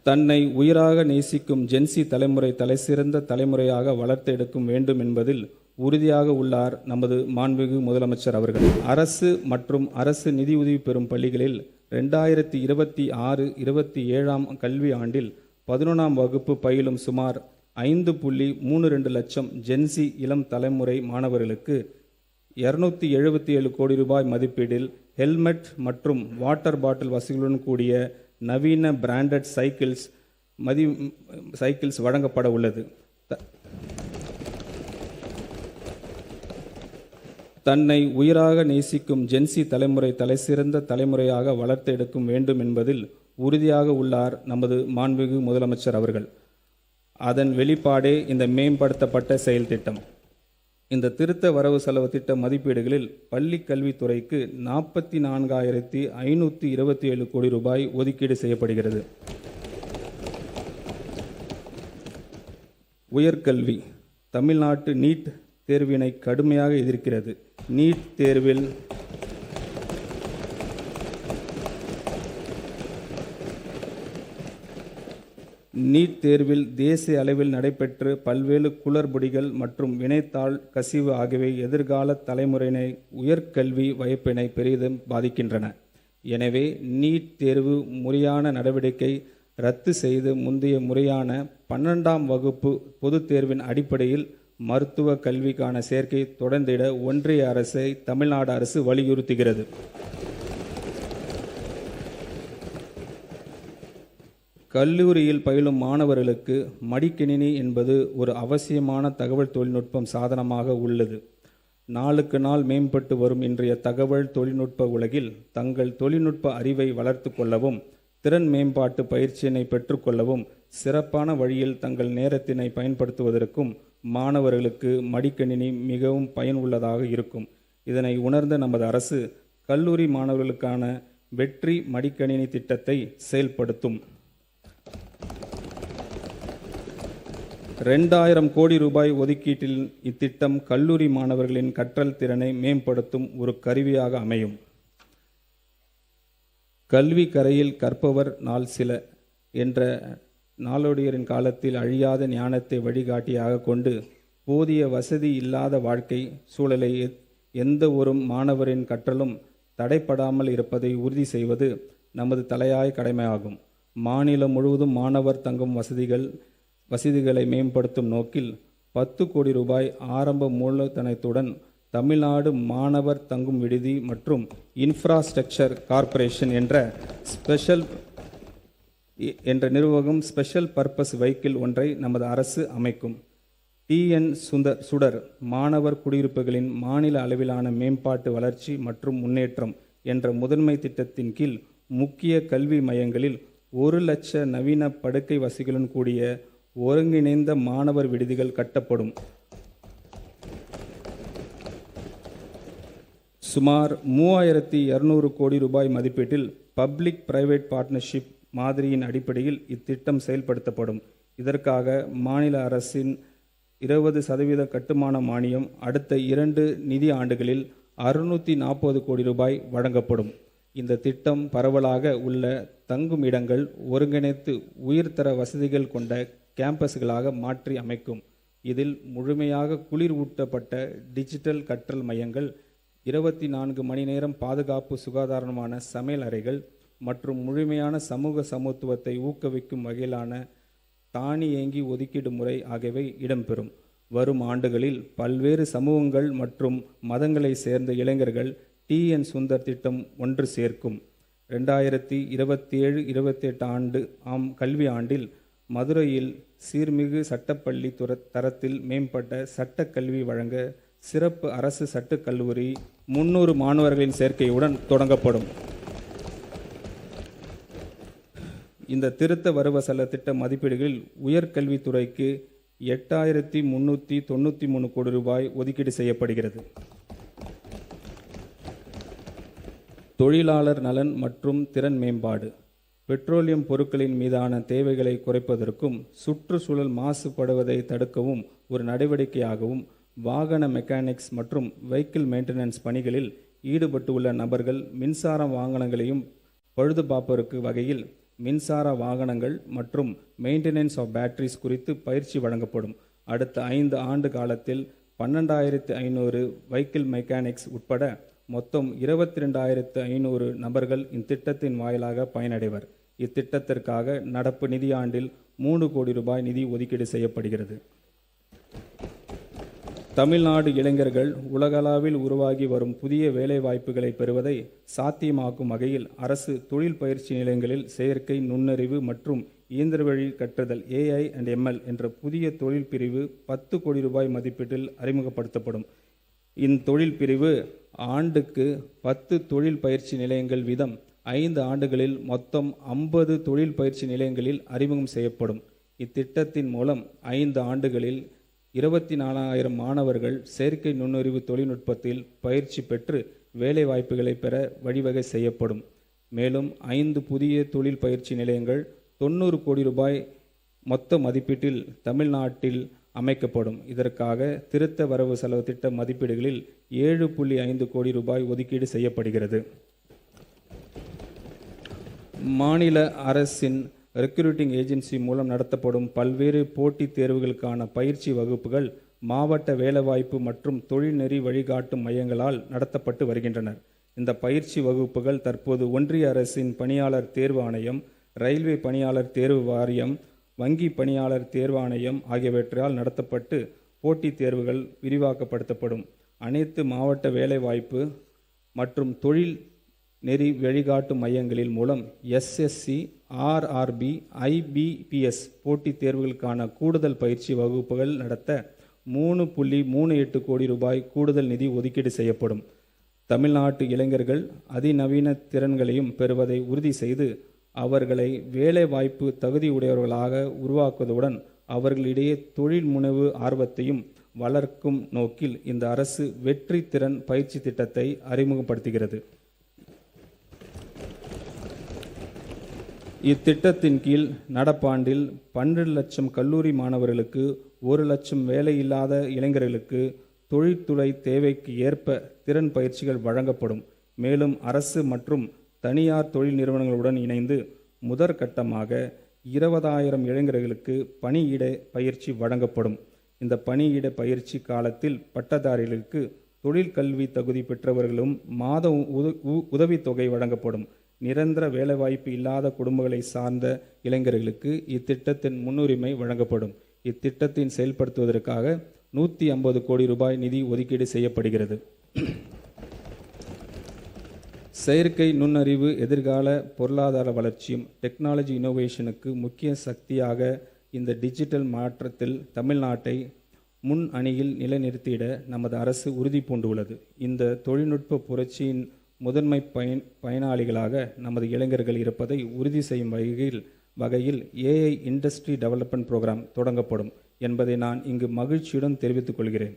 தன்னை உயிராக நேசிக்கும் ஜென்சி தலைமுறை தலைசிறந்த தலைமுறையாக வளர்த்தெடுக்கும் வேண்டும் என்பதில் உறுதியாக உள்ளார் நமது மாண்புமிகு முதலமைச்சர் அவர்கள். அரசு மற்றும் அரசு நிதியுதவி பெறும் பள்ளிகளில் 2026-27 கல்வி ஆண்டில் 11ஆம் வகுப்பு பயிலும் சுமார் 5.32 லட்சம் ஜென்சி இளம் தலைமுறை மாணவர்களுக்கு 277 கோடி ரூபாய் மதிப்பீட்டில் ஹெல்மெட் மற்றும் வாட்டர் பாட்டில் வசதிகளுடன் கூடிய நவீன பிராண்டட் சைக்கிள்ஸ் வழங்கப்பட உள்ளது. தன்னை உயிராக நேசிக்கும் ஜென்சி தலைமுறை தலைசிறந்த தலைமுறையாக வளர்த்தெடுக்கும் வேண்டும் என்பதில் உறுதியாக உள்ளார் நமது மாண்புமிகு முதலமைச்சர் அவர்கள். அதன் வெளிப்பாடே இந்த மேம்படுத்தப்பட்ட செயல் திட்டம். இந்த திருத்த வரவு செலவு திட்ட மதிப்பீடுகளில் பள்ளி கல்வித்துறைக்கு 44,527 கோடி ரூபாய் ஒதுக்கீடு செய்யப்படுகிறது. உயர்கல்வி தமிழ்நாட்டு நீட் தேர்வினை கடுமையாக எதிர்க்கிறது. நீட் தேர்வில் தேசிய அளவில் நடைபெற்று பல்வேறு குளறுபடிகள் மற்றும் வினைத்தாள் கசிவு ஆகியவை எதிர்கால தலைமுறையினை உயர்கல்வி வாய்ப்பினை பெரிதும் பாதிக்கின்றன. எனவே நீட் தேர்வு முறையான நடவடிக்கை ரத்து செய்து முந்தைய முறையான 12ஆம் வகுப்பு பொதுத் தேர்வின் அடிப்படையில் மருத்துவ கல்விக்கான சேர்க்கை தொடர்ந்திட ஒன்றிய அரசை தமிழ்நாடு அரசு வலியுறுத்துகிறது. கல்லூரியில் பயிலும் மாணவர்களுக்கு மடிக்கணினி என்பது ஒரு அவசியமான தகவல் தொழில்நுட்பம் சாதனமாக உள்ளது. நாளுக்கு நாள் மேம்பட்டு வரும் இன்றைய தகவல் தொழில்நுட்ப உலகில் தங்கள் தொழில்நுட்ப அறிவை வளர்த்து கொள்ளவும் திறன் மேம்பாட்டு பயிற்சியினை பெற்றுக்கொள்ளவும் சிறப்பான வழியில் தங்கள் நேரத்தினை பயன்படுத்துவதற்கும் மாணவர்களுக்கு மடிக்கணினி மிகவும் பயனுள்ளதாக இருக்கும். இதனை உணர்ந்த நமது அரசு கல்லூரி மாணவர்களுக்கான வெற்றி மடிக்கணினி திட்டத்தை செயல்படுத்தும். 2000 கோடி ரூபாய் ஒதுக்கீட்டில் இத்திட்டம் கல்லூரி மாணவர்களின் கற்றல் திறனை மேம்படுத்தும் ஒரு கருவியாக அமையும். கல்வி கரையில் கற்பவர் நாள் சில என்ற நாளோடியரின் காலத்தில் அழியாத ஞானத்தை வழிகாட்டியாக கொண்டு போதிய வசதி இல்லாத வாழ்க்கை சூழலை எந்த ஒரு மாணவரின் கற்றலும் தடைப்படாமல் இருப்பதை உறுதி செய்வது நமது தலையாய கடமையாகும். மாநிலம் முழுவதும் மாணவர் தங்கும் வசதிகளை மேம்படுத்தும் நோக்கில் 10 கோடி ரூபாய் ஆரம்ப மூலதனத்துடன் தமிழ்நாடு மாணவர் தங்கும் விடுதி மற்றும் இன்ஃப்ராஸ்ட்ரக்சர் கார்ப்பரேஷன் என்ற நிறுவனம் ஸ்பெஷல் பர்பஸ் வெஹிக்கிள் ஒன்றை நமது அரசு அமைக்கும். TN சுடர் மாணவர் குடியிருப்புகளின் மாநில அளவிலான மேம்பாட்டு வளர்ச்சி மற்றும் முன்னேற்றம் என்ற முதன்மை திட்டத்தின் கீழ் முக்கிய கல்வி மையங்களில் 1 லட்ச நவீன படுக்கை வசதிகளுடன் கூடிய ஒருங்கிணைந்த மாணவர் விடுதிகள் கட்டப்படும். சுமார் 3200 கோடி ரூபாய் மதிப்பீட்டில் பப்ளிக் பிரைவேட் பார்ட்னர்ஷிப் மாதிரியின் அடிப்படையில் இத்திட்டம் செயல்படுத்தப்படும். இதற்காக மாநில அரசின் 20% கட்டுமான மானியம் அடுத்த 2 நிதி ஆண்டுகளில் 640 கோடி ரூபாய் வழங்கப்படும். இந்த திட்டம் பரவலாக உள்ள தங்கும் இடங்கள் ஒருங்கிணைத்து உயர்தர வசதிகள் கொண்ட கேம்பஸ்களாக மாற்றி அமைக்கும். இதில் முழுமையாக குளிர் ஊட்டப்பட்ட டிஜிட்டல் கற்றல் மையங்கள், 24 மணி நேரம் பாதுகாப்பு சுகாதாரமான சமையல் அறைகள் மற்றும் முழுமையான சமூக சமத்துவத்தை ஊக்குவிக்கும் வகையிலான தானியங்கி ஒதுக்கீடு முறை ஆகியவை இடம்பெறும். வரும் ஆண்டுகளில் பல்வேறு சமூகங்கள் மற்றும் மதங்களை சேர்ந்த இளைஞர்கள் TN சுந்தர் திட்டம் ஒன்று சேர்க்கும். 2027-28 கல்வி ஆண்டில் மதுரையில் சீர்மிகு சட்டப்பள்ளி தரத்தில் மேம்பட்ட சட்டக்கல்வி வழங்க சிறப்பு அரசு சட்டக் கல்லூரி 300 மாணவர்களின் சேர்க்கையுடன் தொடங்கப்படும். இந்த திருத்த வரவு செலவு திட்ட மதிப்பீடுகளில் உயர்கல்வித்துறைக்கு 8393 கோடி ரூபாய் ஒதுக்கீடு செய்யப்படுகிறது. தொழிலாளர் நலன் மற்றும் திறன் மேம்பாடு, பெட்ரோலியம் பொருட்களின் மீதான தேவைகளை குறைப்பதற்கும் சுற்றுச்சூழல் மாசுபடுவதை தடுக்கவும் ஒரு நடவடிக்கையாகவும் வாகன மெக்கானிக்ஸ் மற்றும் வெஹிக்கிள் மெயின்டெனன்ஸ் பணிகளில் ஈடுபட்டுள்ள நபர்கள் மின்சார வாகனங்களையும் பழுது பார்ப்பதற்கு வகையில் மின்சார வாகனங்கள் மற்றும் மெயின்டெனன்ஸ் ஆஃப் பேட்டரிஸ் குறித்து பயிற்சி வழங்கப்படும். அடுத்த 5 ஆண்டு காலத்தில் 12,500 வெஹிக்கிள் மெக்கானிக்ஸ் உட்பட மொத்தம் 22,500 நபர்கள் இத்திட்டத்தின் வாயிலாக பயனடைவர். இத்திட்டத்திற்காக நடப்பு நிதியாண்டில் 3 கோடி ரூபாய் நிதி ஒதுக்கீடு செய்யப்படுகிறது. தமிழ்நாடு இளைஞர்கள் உலகளவில் உருவாகி வரும் புதிய வேலைவாய்ப்புகளை பெறுவதை சாத்தியமாக்கும் வகையில் அரசு தொழில் பயிற்சி நிலையங்களில் செயற்கை நுண்ணறிவு மற்றும் இயந்திர வழி கற்றல் AI and ML என்ற புதிய தொழில் பிரிவு 10 கோடி ரூபாய் மதிப்பீட்டில் அறிமுகப்படுத்தப்படும். இத்தொழில் பிரிவு ஆண்டுக்கு 10 தொழில் பயிற்சி நிலையங்கள் வீதம் 5 ஆண்டுகளில் மொத்தம் 50 தொழில் பயிற்சி நிலையங்களில் அறிமுகம் செய்யப்படும். இத்திட்டத்தின் மூலம் 5 ஆண்டுகளில் 24,000 மாணவர்கள் செயற்கை நுண்ணறிவு தொழில்நுட்பத்தில் பயிற்சி பெற்று வேலை வாய்ப்புகளை பெற வழிவகை செய்யப்படும். மேலும் 5 புதிய தொழில் பயிற்சி நிலையங்கள் 90 கோடி ரூபாய் மொத்த மதிப்பீட்டில் தமிழ்நாட்டில் அமைக்கப்படும். இதற்காக திருத்த வரவு செலவு திட்ட மதிப்பீடுகளில் 7.5 கோடி ரூபாய் ஒதுக்கீடு செய்யப்படுகிறது. மாநில அரசின் ரெக்ரூட்டிங் ஏஜென்சி மூலம் நடத்தப்படும் பல்வேறு போட்டித் தேர்வுகளுக்கான பயிற்சி வகுப்புகள் மாவட்ட வேலைவாய்ப்பு மற்றும் தொழில்நெறி வழிகாட்டும் மையங்களால் நடத்தப்பட்டு வருகின்றன. இந்த பயிற்சி வகுப்புகள் தற்போது ஒன்றிய அரசின் பணியாளர் தேர்வு ஆணையம், ரயில்வே பணியாளர் தேர்வு வாரியம், வங்கி பணியாளர் தேர்வாணையம் ஆகியவற்றால் நடத்தப்பட்டு போட்டித் தேர்வுகள் விரிவாக்கப்படுத்தப்படும். அனைத்து மாவட்ட வேலைவாய்ப்பு மற்றும் தொழில் நெறி வழிகாட்டு மையங்களின் மூலம் SSC, RRB, IBPS போட்டித் தேர்வுகளுக்கான கூடுதல் பயிற்சி வகுப்புகள் நடத்த 3.38 கோடி ரூபாய் கூடுதல் நிதி ஒதுக்கீடு செய்யப்படும். தமிழ்நாட்டு இளைஞர்கள் அதிநவீன திறன்களையும் பெறுவதை உறுதி செய்து அவர்களை வேலைவாய்ப்பு தகுதியுடையவர்களாக உருவாக்குவதுடன் அவர்களிடையே தொழில் முனைவு ஆர்வத்தையும் வளர்க்கும் நோக்கில் இந்த அரசு வெற்றி திறன் பயிற்சி திட்டத்தை அறிமுகப்படுத்துகிறது. இத்திட்டத்தின் கீழ் நடப்பாண்டில் 12 லட்சம் கல்லூரி மாணவர்களுக்கு 1 லட்சம் வேலையில்லாத இளைஞர்களுக்கு தொழில்துறை தேவைக்கு ஏற்ப திறன் பயிற்சிகள் வழங்கப்படும். மேலும் அரசு மற்றும் தனியார் தொழில் நிறுவனங்களுடன் இணைந்து முதற்கட்டமாக 20,000 இளைஞர்களுக்கு பணியிட பயிற்சி வழங்கப்படும். இந்த பணியிட பயிற்சி காலத்தில் பட்டதாரிகளுக்கு தொழிற்கல்வி தகுதி பெற்றவர்களும் மாத உதவித்தொகை வழங்கப்படும். நிரந்தர வேலைவாய்ப்பு இல்லாத குடும்பங்களை சார்ந்த இளைஞர்களுக்கு இத்திட்டத்தின் முன்னுரிமை வழங்கப்படும். இத்திட்டத்தின் செயல்படுத்துவதற்காக 150 கோடி ரூபாய் நிதி ஒதுக்கீடு செய்யப்படுகிறது. செயற்கை நுண்ணறிவு எதிர்கால பொருளாதார வளர்ச்சியும் டெக்னாலஜி இனோவேஷனுக்கு முக்கிய சக்தியாக இந்த டிஜிட்டல் மாற்றத்தில் தமிழ்நாட்டை முன் அணியில் நிலைநிறுத்திட நமது அரசு உறுதி பூண்டுள்ளது. இந்த தொழில்நுட்ப புரட்சியின் முதன்மை பயனாளிகளாக நமது இளைஞர்கள் இருப்பதை உறுதி செய்யும் வகையில் AI இண்டஸ்ட்ரி டெவலப்மெண்ட் புரோகிராம் தொடங்கப்படும் என்பதை நான் இங்கு மகிழ்ச்சியுடன் தெரிவித்துக் கொள்கிறேன்.